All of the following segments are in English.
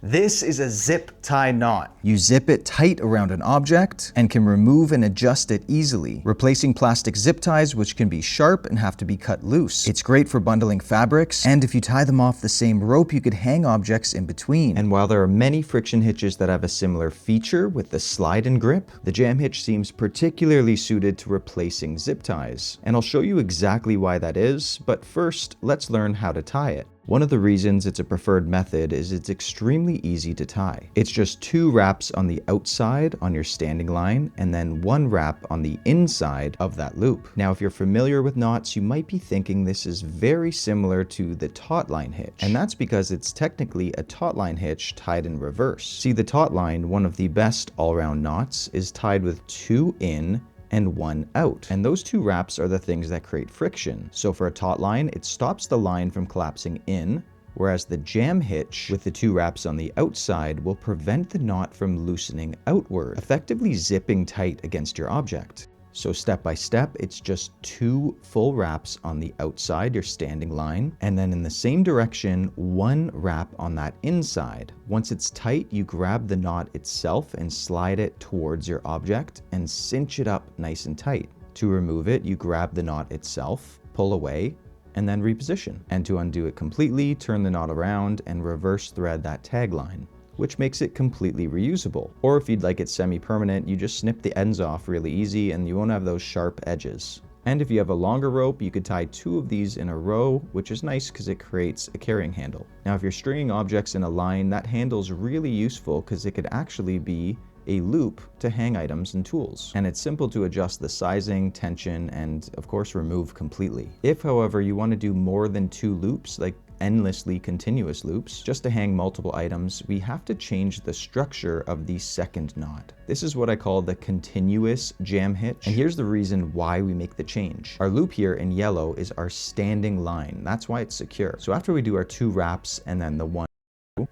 This is a zip tie knot. You zip it tight around an object and can remove and adjust it easily, replacing plastic zip ties which can be sharp and have to be cut loose. It's great for bundling fabrics, and if you tie them off the same rope, you could hang objects in between. And while there are many friction hitches that have a similar feature with the slide and grip, the jam hitch seems particularly suited to replacing zip ties. And I'll show you exactly why that is, but first, let's learn how to tie it. One of the reasons it's a preferred method is it's extremely easy to tie. It's just 2 wraps on the outside on your standing line and then 1 wrap on the inside of that loop. Now, if you're familiar with knots, you might be thinking this is very similar to the Tautline hitch. And that's because it's technically a Tautline hitch tied in reverse. See, the Tautline, one of the best all-round knots, is tied with 2 in and 1 out. And those 2 wraps are the things that create friction. So for a taut line, it stops the line from collapsing in, whereas the jam hitch with the 2 wraps on the outside will prevent the knot from loosening outward, effectively zipping tight against your object. So step by step, it's just 2 full wraps on the outside, your standing line, and then in the same direction, 1 wrap on that inside. Once it's tight, you grab the knot itself and slide it towards your object and cinch it up nice and tight. To remove it, you grab the knot itself, pull away, and then reposition. And to undo it completely, turn the knot around and reverse thread that tag line, which makes it completely reusable. Or if you'd like it semi-permanent, you just snip the ends off really easy and you won't have those sharp edges. And if you have a longer rope, you could tie 2 of these in a row, which is nice because it creates a carrying handle. Now, if you're stringing objects in a line, that handle's really useful because it could actually be a loop to hang items and tools. And it's simple to adjust the sizing, tension, and of course remove completely. If, however, you want to do more than 2 loops, like endlessly continuous loops, just to hang multiple items, we have to change the structure of the second knot. This is what I call the continuous jam hitch, and here's the reason why we make the change. Our loop here in yellow is our standing line. That's why it's secure. So after we do our 2 wraps and then the 1,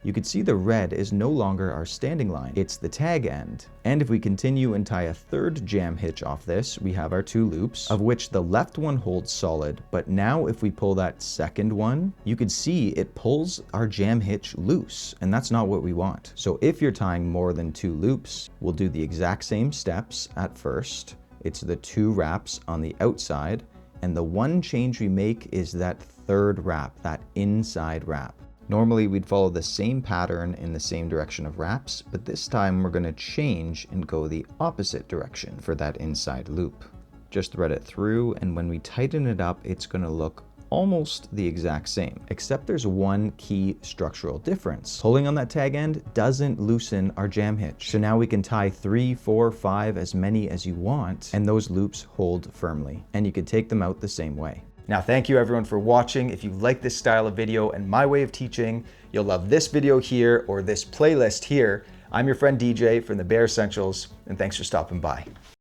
you can see the red is no longer our standing line, it's the tag end. And if we continue and tie a 3rd jam hitch off this, we have our 2 loops, of which the left one holds solid, but now if we pull that second one, you can see it pulls our jam hitch loose, and that's not what we want. So if you're tying more than 2 loops, we'll do the exact same steps at first. It's the 2 wraps on the outside, and the one change we make is that 3rd wrap, that inside wrap. Normally we'd follow the same pattern in the same direction of wraps, but this time we're going to change and go the opposite direction for that inside loop. Just thread it through, and when we tighten it up, it's going to look almost the exact same, except there's one key structural difference. Pulling on that tag end doesn't loosen our jam hitch. So now we can tie 3, 4, 5, as many as you want, and those loops hold firmly, and you can take them out the same way. Now, thank you everyone for watching. If you like this style of video and my way of teaching, you'll love this video here or this playlist here. I'm your friend DJ from the Bare Essentials, and thanks for stopping by.